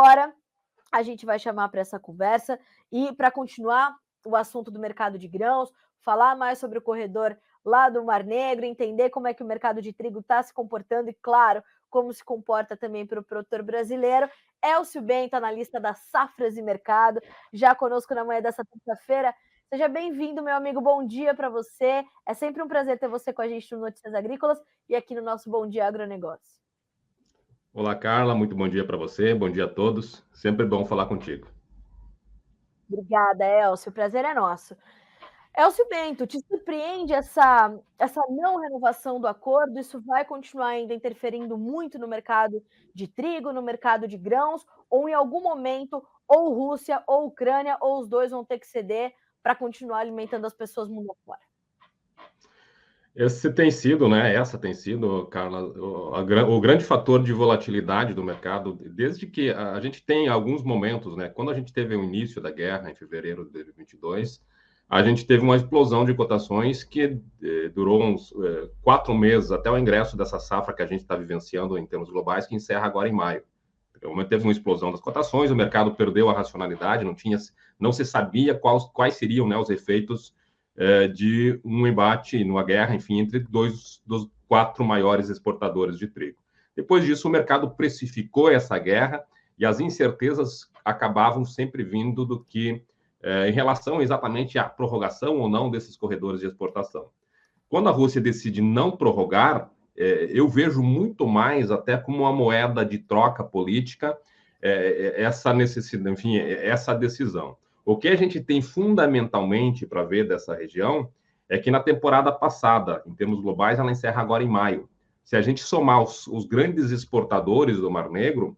agora a gente vai chamar para essa conversa e para continuar o assunto do mercado de grãos, falar mais sobre o corredor lá do Mar Negro, entender como é que o mercado de trigo está se comportando e, claro, como se comporta também para o produtor brasileiro. Elcio Bento, analista da Safras e Mercado, já conosco na manhã dessa terça-feira. Seja bem-vindo, meu amigo, bom dia para você. É sempre um prazer ter você com a gente no Notícias Agrícolas e aqui no nosso Bom Dia Agronegócio. Olá, Carla, muito bom dia para você, bom dia a todos. Sempre bom falar contigo. Obrigada, Elcio, o prazer é nosso. Elcio Bento, te surpreende essa não renovação do acordo? Isso vai continuar ainda interferindo muito no mercado de trigo, no mercado de grãos, ou em algum momento, ou Rússia, ou Ucrânia, ou os dois vão ter que ceder para continuar alimentando as pessoas mundo afora? Essa tem sido, Carla, o grande fator de volatilidade do mercado, desde que a gente tem alguns momentos, né? Quando a gente teve o início da guerra, em fevereiro de 2022, a gente teve uma explosão de cotações que durou uns 4 meses, até o ingresso dessa safra que a gente está vivenciando em termos globais, que encerra agora em maio. Teve uma explosão das cotações, o mercado perdeu a racionalidade, não se sabia quais seriam, né, os efeitos de um embate, numa guerra, enfim, entre dois dos 4 maiores exportadores de trigo. Depois disso, o mercado precificou essa guerra e as incertezas acabavam sempre vindo do que, em relação exatamente à prorrogação ou não desses corredores de exportação. Quando a Rússia decide não prorrogar, eu vejo muito mais até como uma moeda de troca política essa necessidade, enfim, essa decisão. O que a gente tem fundamentalmente para ver dessa região é que na temporada passada, em termos globais, ela encerra agora em maio. Se a gente somar os grandes exportadores do Mar Negro,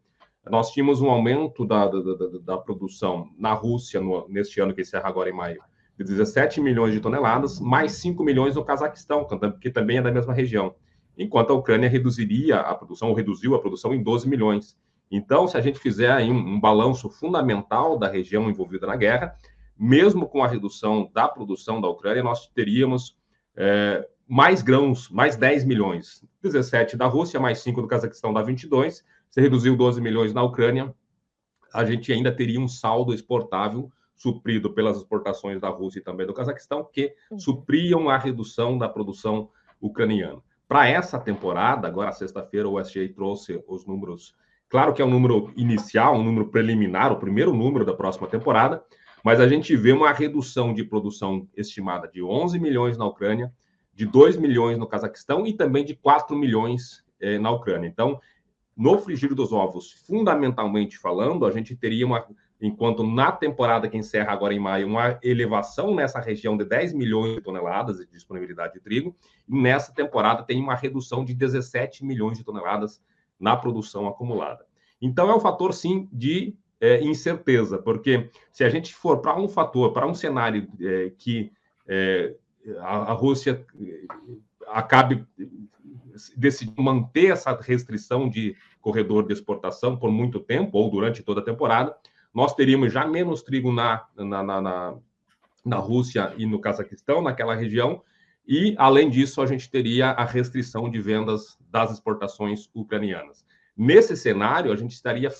nós tínhamos um aumento da produção na Rússia neste ano que encerra agora em maio, de 17 milhões de toneladas, mais 5 milhões no Cazaquistão, que também é da mesma região. Enquanto a Ucrânia reduziria a produção, ou reduziu a produção em 12 milhões. Então, se a gente fizer aí um balanço fundamental da região envolvida na guerra, mesmo com a redução da produção da Ucrânia, nós teríamos mais grãos, mais 10 milhões. 17 da Rússia, mais 5 do Cazaquistão, dá 22. Se reduziu 12 milhões na Ucrânia, a gente ainda teria um saldo exportável suprido pelas exportações da Rússia e também do Cazaquistão, que supriam a redução da produção ucraniana. Para essa temporada, agora sexta-feira, o USDA trouxe os números. Claro que é um número inicial, um número preliminar, o primeiro número da próxima temporada, mas a gente vê uma redução de produção estimada de 11 milhões na Ucrânia, de 2 milhões no Cazaquistão e também de 4 milhões na Ucrânia. Então, no frigir dos ovos, fundamentalmente falando, a gente teria enquanto na temporada que encerra agora em maio, uma elevação nessa região de 10 milhões de toneladas de disponibilidade de trigo, e nessa temporada tem uma redução de 17 milhões de toneladas na produção acumulada. Então, é um fator, sim, de incerteza, porque se a gente for para um cenário que a Rússia acabe decidindo manter essa restrição de corredor de exportação por muito tempo, ou durante toda a temporada, nós teríamos já menos trigo na Rússia e no Cazaquistão, naquela região, e, além disso, a gente teria a restrição de vendas das exportações ucranianas. Nesse cenário, a gente estaria,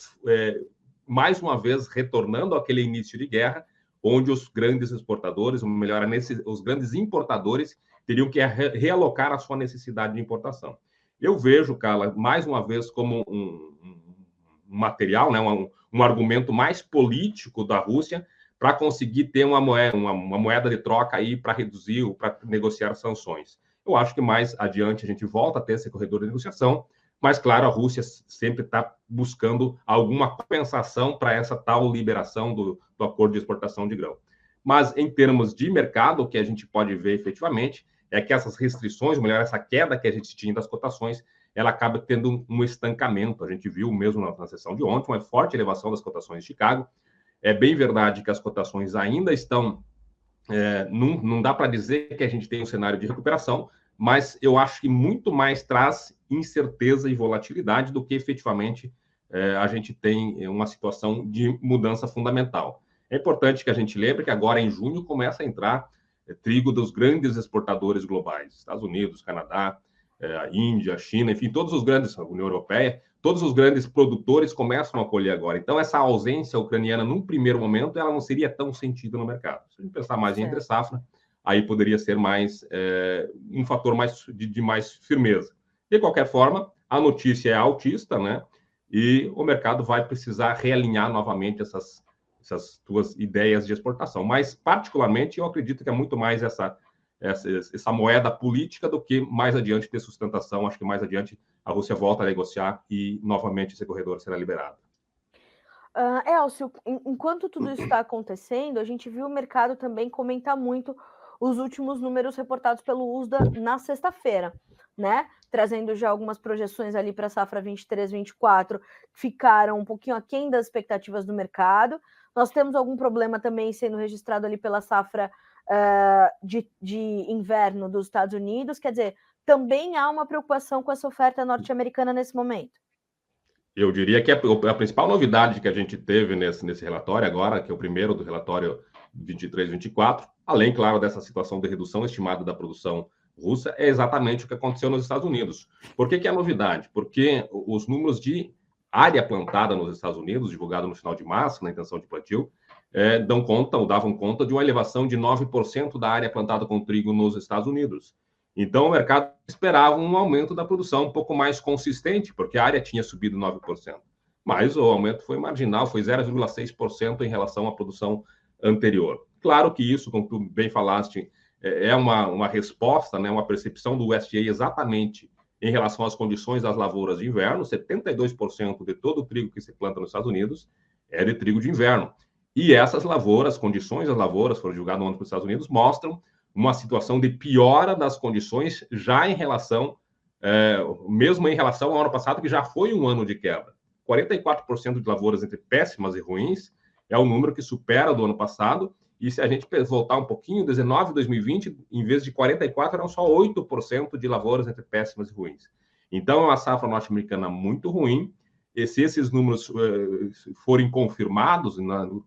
mais uma vez, retornando àquele início de guerra, onde os grandes exportadores, ou melhor, os grandes importadores, teriam que realocar a sua necessidade de importação. Eu vejo, Carla, mais uma vez, como um material, né, um argumento mais político da Rússia para conseguir ter uma moeda de troca aí para reduzir ou para negociar sanções. Eu acho que mais adiante a gente volta a ter esse corredor de negociação, mas, claro, a Rússia sempre está buscando alguma compensação para essa tal liberação do acordo de exportação de grão. Mas, em termos de mercado, o que a gente pode ver efetivamente é que essas restrições, ou melhor, essa queda que a gente tinha das cotações, ela acaba tendo um estancamento. A gente viu mesmo na sessão de ontem uma forte elevação das cotações de Chicago. É bem verdade que as cotações ainda estão... não dá para dizer que a gente tem um cenário de recuperação, mas eu acho que muito mais traz incerteza e volatilidade do que efetivamente a gente tem uma situação de mudança fundamental. É importante que a gente lembre que agora em junho começa a entrar trigo dos grandes exportadores globais, Estados Unidos, Canadá, a Índia, a China, enfim, todos os grandes, a União Europeia, todos os grandes produtores começam a colher agora. Então, essa ausência ucraniana, num primeiro momento, ela não seria tão sentida no mercado. Se a gente pensar mais em entre safra, aí poderia ser mais um fator de mais firmeza. De qualquer forma, a notícia é altista, né? E o mercado vai precisar realinhar novamente essas tuas ideias de exportação. Mas, particularmente, eu acredito que é muito mais essa moeda política do que mais adiante ter sustentação. Acho que mais adiante a Rússia volta a negociar e, novamente, esse corredor será liberado. Elcio, enquanto tudo isso está acontecendo, a gente viu o mercado também comentar muito os últimos números reportados pelo USDA na sexta-feira, né? Trazendo já algumas projeções ali para a safra 23-24, ficaram um pouquinho aquém das expectativas do mercado. Nós temos algum problema também sendo registrado ali pela safra de inverno dos Estados Unidos, quer dizer, também há uma preocupação com essa oferta norte-americana nesse momento. Eu diria que a principal novidade que a gente teve nesse relatório agora, que é o primeiro do relatório 23-24, além, claro, dessa situação de redução estimada da produção russa, é exatamente o que aconteceu nos Estados Unidos. Por que é novidade? Porque os números de área plantada nos Estados Unidos, divulgado no final de março, na intenção de plantio, davam conta de uma elevação de 9% da área plantada com trigo nos Estados Unidos. Então, o mercado esperava um aumento da produção um pouco mais consistente, porque a área tinha subido 9%. Mas o aumento foi marginal, foi 0,6% em relação à produção anterior. Claro que isso, como tu bem falaste, é uma resposta, né, uma percepção do USDA exatamente em relação às condições das lavouras de inverno. 72% de todo o trigo que se planta nos Estados Unidos é de trigo de inverno. E essas lavouras, condições das lavouras, foram divulgadas no ano para os Estados Unidos, mostram uma situação de piora das condições já em relação, mesmo em relação ao ano passado, que já foi um ano de quebra. 44% de lavouras entre péssimas e ruins é o número que supera do ano passado, e se a gente voltar um pouquinho, 19 e 2020, em vez de 44, eram só 8% de lavouras entre péssimas e ruins. Então, é uma safra norte-americana muito ruim, e se esses números forem confirmados,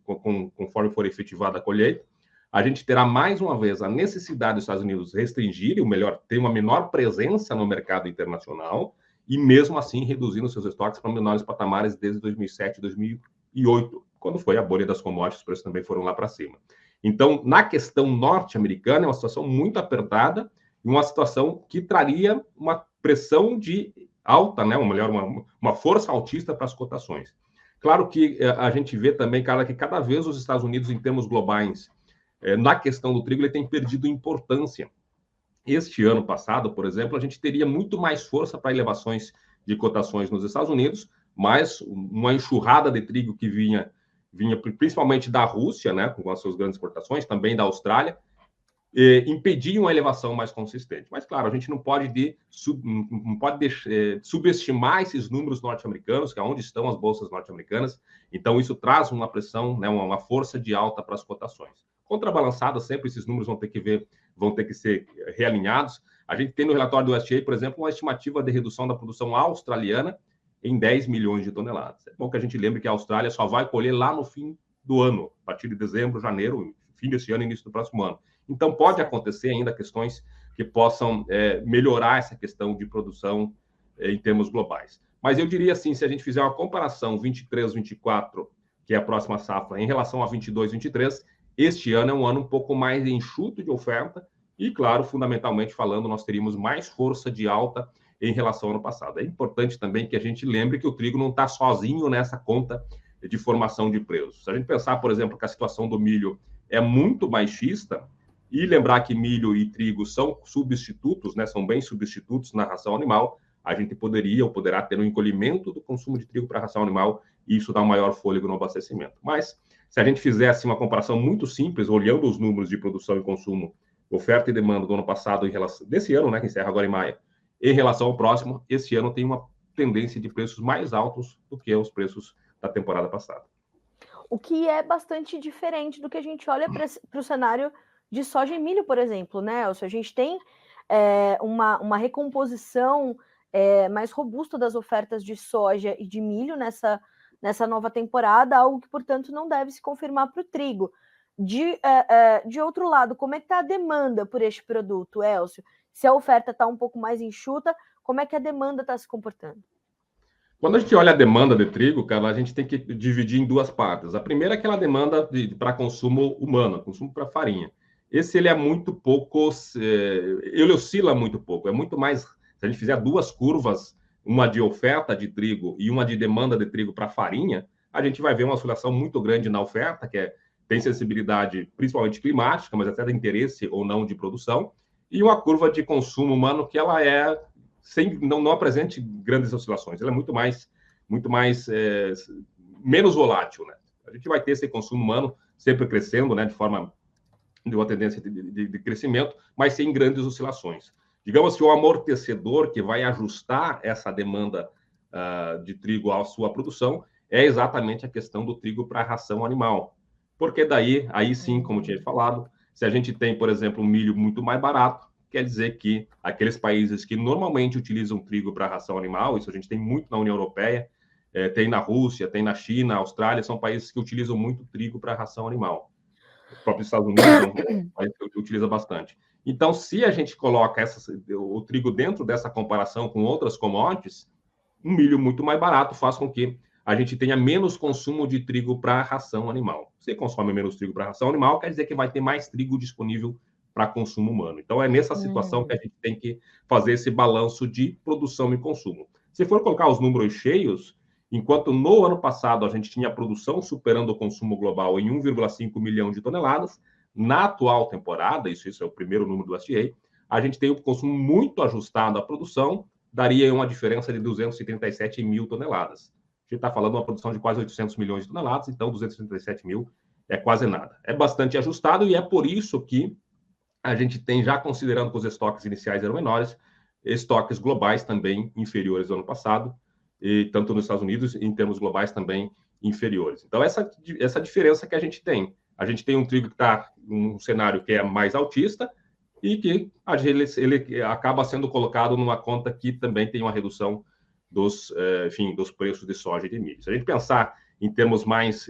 conforme for efetivada a colheita, a gente terá mais uma vez a necessidade dos Estados Unidos restringir, ou melhor, ter uma menor presença no mercado internacional e mesmo assim reduzindo seus estoques para menores patamares desde 2007 e 2008, quando foi a bolha das commodities, os preços também foram lá para cima. Então, na questão norte-americana, é uma situação muito apertada e uma situação que traria uma pressão de alta, né, ou melhor, uma força altista para as cotações. Claro que a gente vê também, cara, que cada vez os Estados Unidos, em termos globais, na questão do trigo, ele tem perdido importância. Este ano passado, por exemplo, a gente teria muito mais força para elevações de cotações nos Estados Unidos, mas uma enxurrada de trigo que vinha principalmente da Rússia, né, com as suas grandes exportações, também da Austrália, impediam uma elevação mais consistente. Mas, claro, a gente não pode subestimar esses números norte-americanos, que é onde estão as bolsas norte-americanas. Então, isso traz uma pressão, né, uma força de alta para as cotações. Contrabalançada, sempre esses números vão ter que ser realinhados. A gente tem no relatório do USDA, por exemplo, uma estimativa de redução da produção australiana em 10 milhões de toneladas. É bom que a gente lembre que a Austrália só vai colher lá no fim do ano, a partir de dezembro, janeiro, fim desse ano, início do próximo ano. Então, pode acontecer ainda questões que possam melhorar essa questão de produção em termos globais. Mas eu diria assim, se a gente fizer uma comparação 23-24, que é a próxima safra, em relação a 22-23, este ano é um ano um pouco mais enxuto de oferta e, claro, fundamentalmente falando, nós teríamos mais força de alta em relação ao ano passado. É importante também que a gente lembre que o trigo não está sozinho nessa conta de formação de preços. Se a gente pensar, por exemplo, que a situação do milho é muito baixista, e lembrar que milho e trigo são substitutos, né, são bem substitutos na ração animal, a gente poderia ou poderá ter um encolhimento do consumo de trigo para a ração animal e isso dá um maior fôlego no abastecimento. Mas, se a gente fizesse uma comparação muito simples, olhando os números de produção e consumo, oferta e demanda do ano passado, desse ano, né, que encerra agora em maio, em relação ao próximo, esse ano tem uma tendência de preços mais altos do que os preços da temporada passada. O que é bastante diferente do que a gente olha para o cenário de soja e milho, por exemplo, né? Ou seja, a gente tem uma recomposição mais robusta das ofertas de soja e de milho nessa nova temporada, algo que, portanto, não deve se confirmar para o trigo. De outro lado, como é que está a demanda por este produto, Elcio? Se a oferta está um pouco mais enxuta, como é que a demanda está se comportando? Quando a gente olha a demanda de trigo, cara, a gente tem que dividir em duas partes. A primeira é aquela demanda para consumo humano, consumo para farinha. Esse ele é muito pouco, ele oscila muito pouco. É muito mais, se a gente fizer duas curvas, uma de oferta de trigo e uma de demanda de trigo para farinha, a gente vai ver uma oscilação muito grande na oferta, tem sensibilidade principalmente climática, mas até de interesse ou não de produção, e uma curva de consumo humano que ela é não apresente grandes oscilações. Ela é muito mais menos volátil, né? A gente vai ter esse consumo humano sempre crescendo, né, de uma tendência de crescimento, mas sem grandes oscilações. Digamos que o amortecedor que vai ajustar essa demanda de trigo à sua produção é exatamente a questão do trigo para ração animal. Porque daí, aí sim, como tinha falado, se a gente tem, por exemplo, um milho muito mais barato, quer dizer que aqueles países que normalmente utilizam trigo para ração animal, isso a gente tem muito na União Europeia, tem na Rússia, tem na China, Austrália, são países que utilizam muito trigo para ração animal. Os próprios Estados Unidos é um país que utiliza bastante. Então, se a gente coloca o trigo dentro dessa comparação com outras commodities, um milho muito mais barato faz com que a gente tenha menos consumo de trigo para ração animal. Se consome menos trigo para ração animal, quer dizer que vai ter mais trigo disponível para consumo humano. Então, é nessa situação que a gente tem que fazer esse balanço de produção e consumo. Se for colocar os números cheios, enquanto no ano passado a gente tinha a produção superando o consumo global em 1,5 milhão de toneladas, na atual temporada, isso é o primeiro número do SDA, a gente tem um consumo muito ajustado à produção, daria uma diferença de 237 mil toneladas. A gente está falando de uma produção de quase 800 milhões de toneladas, então 237 mil é quase nada. É bastante ajustado e é por isso que a gente tem, já considerando que os estoques iniciais eram menores, estoques globais também inferiores ao ano passado, e tanto nos Estados Unidos, em termos globais também inferiores. Então, essa diferença que a gente tem um trigo que está num cenário que é mais altista e que ele acaba sendo colocado numa conta que também tem uma redução dos preços de soja e de milho. Se a gente pensar em termos mais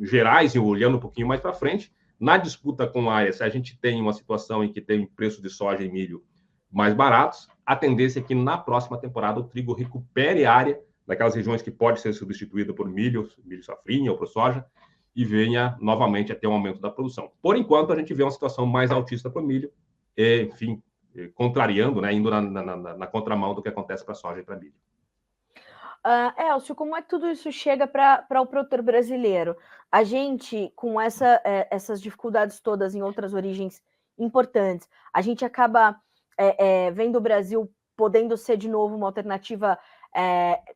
gerais e olhando um pouquinho mais para frente, na disputa com a área, se a gente tem uma situação em que tem preço de soja e milho mais baratos, a tendência é que na próxima temporada o trigo recupere área daquelas regiões que pode ser substituída por milho safrinha ou por soja, e venha novamente a ter um aumento da produção. Por enquanto, a gente vê uma situação mais altista para o milho, enfim, contrariando, né, indo na contramão do que acontece para a soja e para milho. Elcio, como é que tudo isso chega para o produtor brasileiro? A gente, com essas dificuldades todas em outras origens importantes, a gente acaba vendo o Brasil podendo ser de novo uma alternativa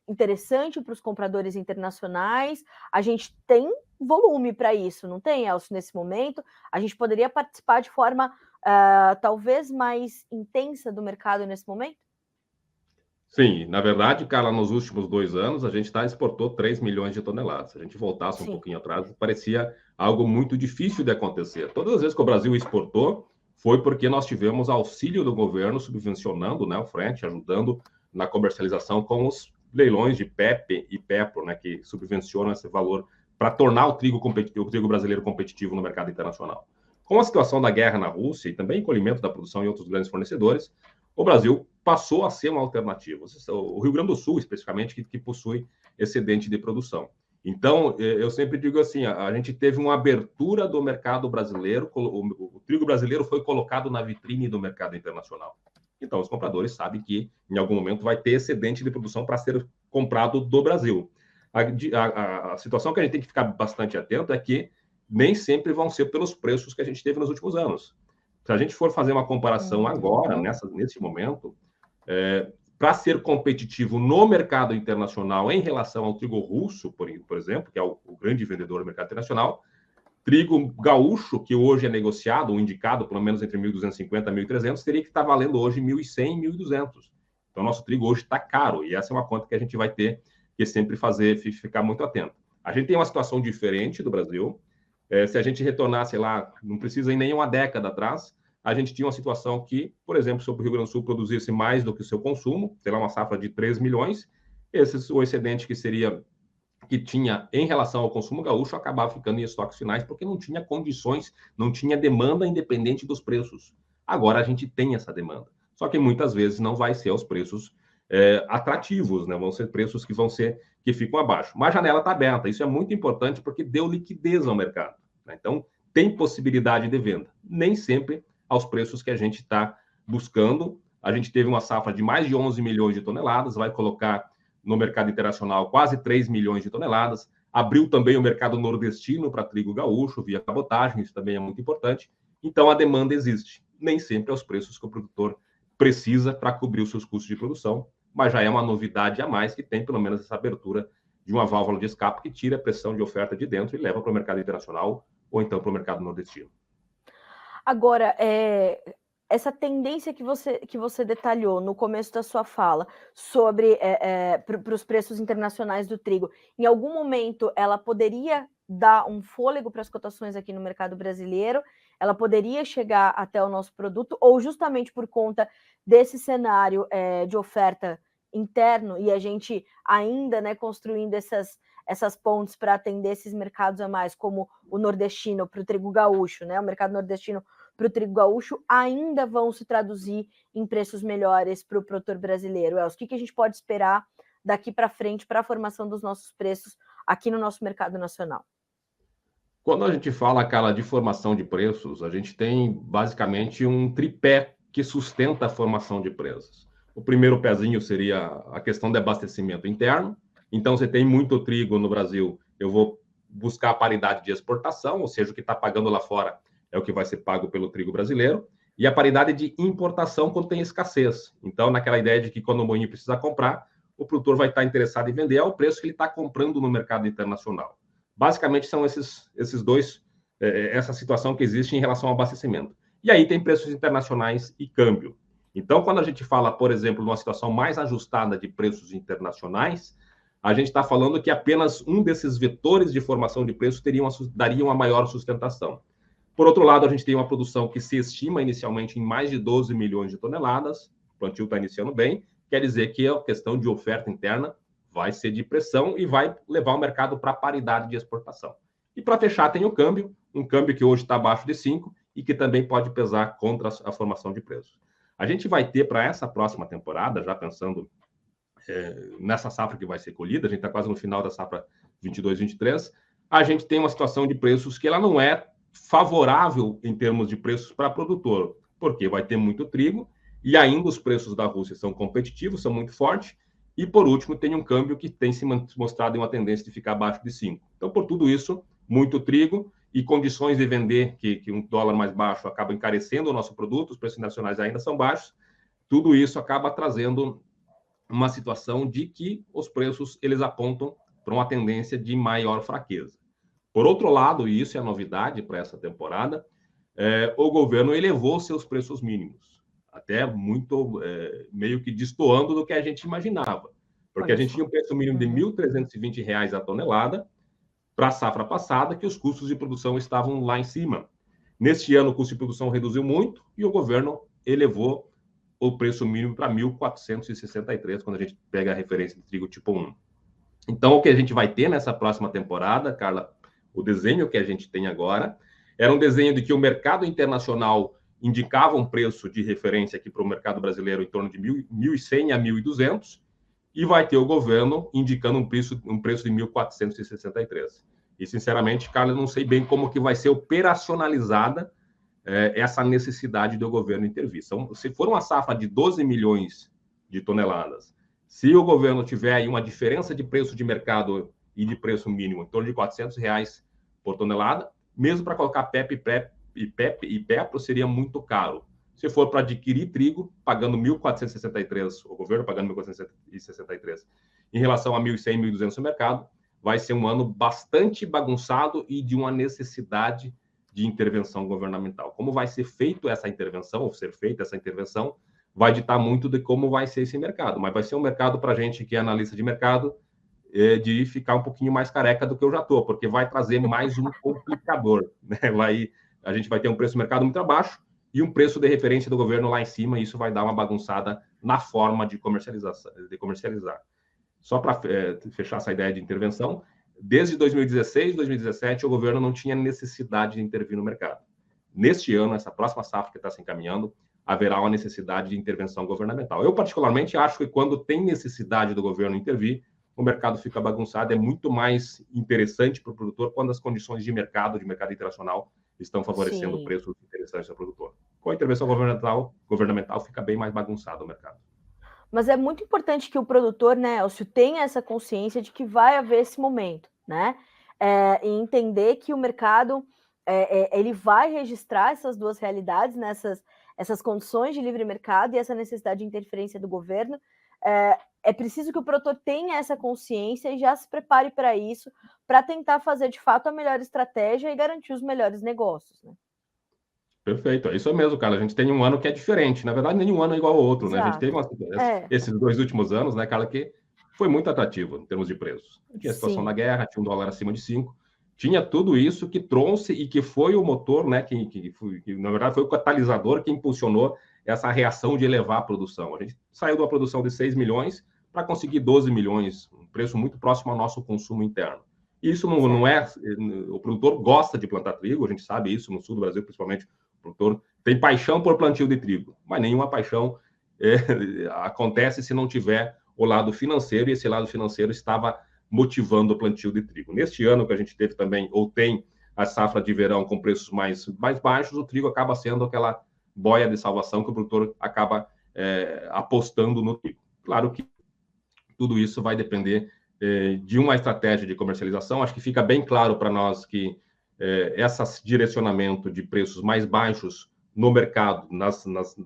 interessante para os compradores internacionais. A gente tem volume para isso, não tem, Elcio, nesse momento? A gente poderia participar de forma talvez mais intensa do mercado nesse momento? Sim, na verdade, Carla, nos últimos 2 anos, a gente exportou 3 milhões de toneladas. Se a gente voltasse um pouquinho atrás, parecia algo muito difícil de acontecer. Todas as vezes que o Brasil exportou, foi porque nós tivemos auxílio do governo subvencionando, né, o frete, ajudando na comercialização com os leilões de PEP e PEPRO, né, que subvencionam esse valor para tornar o trigo brasileiro competitivo no mercado internacional. Com a situação da guerra na Rússia e também encolhimento da produção em outros grandes fornecedores, o Brasil passou a ser uma alternativa. O Rio Grande do Sul, especificamente, que possui excedente de produção. Então, eu sempre digo assim, a gente teve uma abertura do mercado brasileiro, o trigo brasileiro foi colocado na vitrine do mercado internacional. Então, os compradores sabem que, em algum momento, vai ter excedente de produção para ser comprado do Brasil. A situação que a gente tem que ficar bastante atento é que nem sempre vão ser pelos preços que a gente teve nos últimos anos. Se a gente for fazer uma comparação agora, nesse momento, para ser competitivo no mercado internacional em relação ao trigo russo, por exemplo, que é o grande vendedor do mercado internacional, trigo gaúcho, que hoje é negociado, ou indicado, pelo menos entre 1.250 e 1.300, teria que estar valendo hoje 1.100 e 1.200. Então, nosso trigo hoje está caro, e essa é uma conta que a gente vai ter que sempre ficar muito atento. A gente tem uma situação diferente do Brasil. Se a gente retornar, sei lá, não precisa ir nem uma década atrás, a gente tinha uma situação que, por exemplo, se o Rio Grande do Sul produzisse mais do que o seu consumo, sei lá, uma safra de 3 milhões, o excedente que tinha em relação ao consumo gaúcho acabava ficando em estoques finais porque não tinha condições, não tinha demanda independente dos preços. Agora a gente tem essa demanda, só que muitas vezes não vai ser aos preços atrativos, né? Vão ser preços que ficam abaixo. Mas a janela está aberta, isso é muito importante porque deu liquidez ao mercado, né? Então, tem possibilidade de venda. Nem sempre aos preços que a gente está buscando. A gente teve uma safra de mais de 11 milhões de toneladas, vai colocar no mercado internacional quase 3 milhões de toneladas. Abriu também o mercado nordestino para trigo gaúcho, via cabotagem, isso também é muito importante. Então, a demanda existe. Nem sempre aos preços que o produtor precisa para cobrir os seus custos de produção, mas já é uma novidade a mais que tem, pelo menos, essa abertura de uma válvula de escape que tira a pressão de oferta de dentro e leva para o mercado internacional ou então para o mercado nordestino. Agora, essa tendência que você detalhou no começo da sua fala sobre para os preços internacionais do trigo, em algum momento ela poderia dar um fôlego para as cotações aqui no mercado brasileiro? Ela poderia chegar até o nosso produto, ou justamente por conta desse cenário de oferta interno e a gente ainda, né, construindo essas pontes para atender esses mercados a mais, como o nordestino para o trigo gaúcho, né? O mercado nordestino para o trigo gaúcho ainda vão se traduzir em preços melhores para o produtor brasileiro. O que a gente pode esperar daqui para frente para a formação dos nossos preços aqui no nosso mercado nacional? Quando a gente fala, Carla, de formação de preços, a gente tem basicamente um tripé que sustenta a formação de preços. O primeiro pezinho seria a questão de abastecimento interno. Então, você tem muito trigo no Brasil, eu vou buscar a paridade de exportação, ou seja, o que está pagando lá fora é o que vai ser pago pelo trigo brasileiro, e a paridade de importação quando tem escassez. Então, naquela ideia de que quando o moinho precisa comprar, o produtor vai estar interessado em vender ao preço que ele está comprando no mercado internacional. Basicamente, são esses dois, essa situação que existe em relação ao abastecimento. E aí tem preços internacionais e câmbio. Então, quando a gente fala, por exemplo, numa situação mais ajustada de preços internacionais, a gente está falando que apenas um desses vetores de formação de preços daria uma maior sustentação. Por outro lado, a gente tem uma produção que se estima inicialmente em mais de 12 milhões de toneladas, o plantio está iniciando bem, quer dizer que a questão de oferta interna vai ser de pressão e vai levar o mercado para a paridade de exportação. E para fechar, tem o câmbio, um câmbio que hoje está abaixo de 5 e que também pode pesar contra a formação de preços. A gente vai ter para essa próxima temporada, já pensando nessa safra que vai ser colhida, a gente está quase no final da safra 22-23, a gente tem uma situação de preços que ela não é favorável em termos de preços para produtor, porque vai ter muito trigo e ainda os preços da Rússia são competitivos, são muito fortes, e por último tem um câmbio que tem se mostrado em uma tendência de ficar abaixo de 5. Então, por tudo isso, muito trigo e condições de vender, que um dólar mais baixo acaba encarecendo o nosso produto, os preços nacionais ainda são baixos, tudo isso acaba trazendo uma situação de que os preços eles apontam para uma tendência de maior fraqueza. Por outro lado, e isso é novidade para essa temporada, o governo elevou seus preços mínimos, até muito meio que destoando do que a gente imaginava, porque a gente tinha um preço mínimo de R$ 1.320 a tonelada para a safra passada, que os custos de produção estavam lá em cima. Neste ano, o custo de produção reduziu muito e o governo elevou o preço mínimo para 1.463, quando a gente pega a referência de trigo tipo 1. Então, o que a gente vai ter nessa próxima temporada, Carla, o desenho que a gente tem agora, era um desenho de que o mercado internacional indicava um preço de referência aqui para o mercado brasileiro em torno de 1.100 a 1.200, e vai ter o governo indicando um preço de 1.463. E, sinceramente, Carla, eu não sei bem como que vai ser operacionalizada essa necessidade do governo intervir. Então, se for uma safra de 12 milhões de toneladas, se o governo tiver aí uma diferença de preço de mercado e de preço mínimo em torno de R$ 400 por tonelada, mesmo para colocar PEP e PEPRO seria muito caro. Se for para adquirir trigo, pagando 1.463, o governo pagando 1.463, em relação a 1.100, 1.200 no mercado, vai ser um ano bastante bagunçado e de uma necessidade de intervenção governamental. Como vai ser feita essa intervenção, ou ser feita essa intervenção, vai ditar muito de como vai ser esse mercado. Mas vai ser um mercado para a gente que é analista de mercado, de ficar um pouquinho mais careca do que eu já estou, porque vai trazer mais um complicador. Né? A gente vai ter um preço do mercado muito abaixo e um preço de referência do governo lá em cima, e isso vai dar uma bagunçada na forma de comercializar. Só para fechar essa ideia de intervenção, desde 2016, 2017, o governo não tinha necessidade de intervir no mercado. Neste ano, essa próxima safra que está se encaminhando, haverá uma necessidade de intervenção governamental. Eu, particularmente, acho que quando tem necessidade do governo intervir, o mercado fica bagunçado, é muito mais interessante para o produtor quando as condições de mercado internacional, estão favorecendo Sim. preços interessantes ao produtor. Com a intervenção governamental fica bem mais bagunçado o mercado. Mas é muito importante que o produtor, né, Elcio, tenha essa consciência de que vai haver esse momento, né? E entender que o mercado ele vai registrar essas duas realidades, nessas essas condições de livre mercado e essa necessidade de interferência do governo. É preciso que o produtor tenha essa consciência e já se prepare para isso, para tentar fazer de fato a melhor estratégia e garantir os melhores negócios, né? Perfeito, é isso mesmo, Carla. A gente tem um ano que é diferente. Na verdade, nenhum ano é igual ao outro, né? A gente teve esses 2 últimos anos, né, Carla, que foi muito atrativo em termos de preços. Tinha a situação da guerra, tinha um dólar acima de 5, tinha tudo isso que trouxe e que foi o motor, né, que na verdade foi o catalisador que impulsionou essa reação de elevar a produção. A gente saiu de uma produção de 6 milhões para conseguir 12 milhões, um preço muito próximo ao nosso consumo interno. E isso não é... O produtor gosta de plantar trigo, a gente sabe isso no sul do Brasil, principalmente. O produtor tem paixão por plantio de trigo, mas nenhuma paixão acontece se não tiver o lado financeiro, e esse lado financeiro estava motivando o plantio de trigo. Neste ano que a gente teve também, ou tem, a safra de verão com preços mais baixos, o trigo acaba sendo aquela boia de salvação que o produtor acaba apostando no trigo. Claro que tudo isso vai depender de uma estratégia de comercialização. Acho que fica bem claro para nós que esse direcionamento de preços mais baixos no mercado,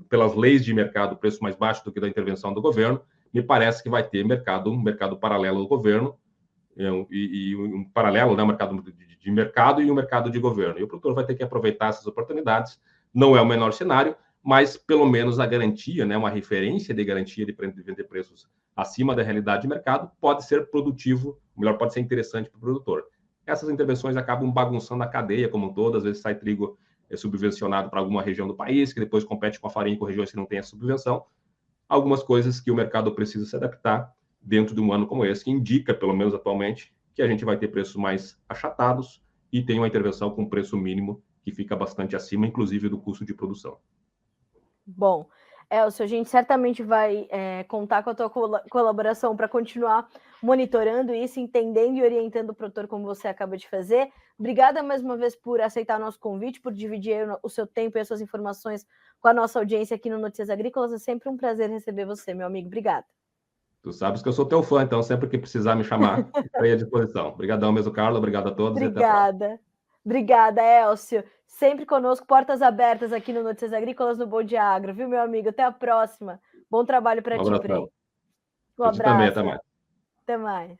pelas leis de mercado, preço mais baixo do que da intervenção do governo, me parece que vai ter um mercado paralelo do governo, e um paralelo, né, um mercado de mercado e um mercado de governo. E o produtor vai ter que aproveitar essas oportunidades. Não é o menor cenário, mas pelo menos a garantia, né, uma referência de garantia de vender preços acima da realidade de mercado pode ser produtivo, melhor, pode ser interessante para o produtor. Essas intervenções acabam bagunçando a cadeia como um todo. Às vezes sai trigo subvencionado para alguma região do país, que depois compete com a farinha com regiões que não têm a subvenção. Algumas coisas que o mercado precisa se adaptar dentro de um ano como esse, que indica, pelo menos atualmente, que a gente vai ter preços mais achatados e tem uma intervenção com preço mínimo que fica bastante acima, inclusive, do custo de produção. Bom, Elcio, a gente certamente vai contar com a tua colaboração para continuar monitorando isso, entendendo e orientando o produtor como você acaba de fazer. Obrigada mais uma vez por aceitar o nosso convite, por dividir o seu tempo e as suas informações com a nossa audiência aqui no Notícias Agrícolas. É sempre um prazer receber você, meu amigo. Obrigada. Tu sabes que eu sou teu fã, então sempre que precisar me chamar, estou à disposição. Obrigadão mesmo, Carla. Obrigado a todos e até a próxima. Obrigada, Elcio. Sempre conosco, portas abertas aqui no Notícias Agrícolas, no Bom Dia Agro, viu, meu amigo? Até a próxima. Bom trabalho para ti, Frei. Um abraço. Também, até mais. Até mais.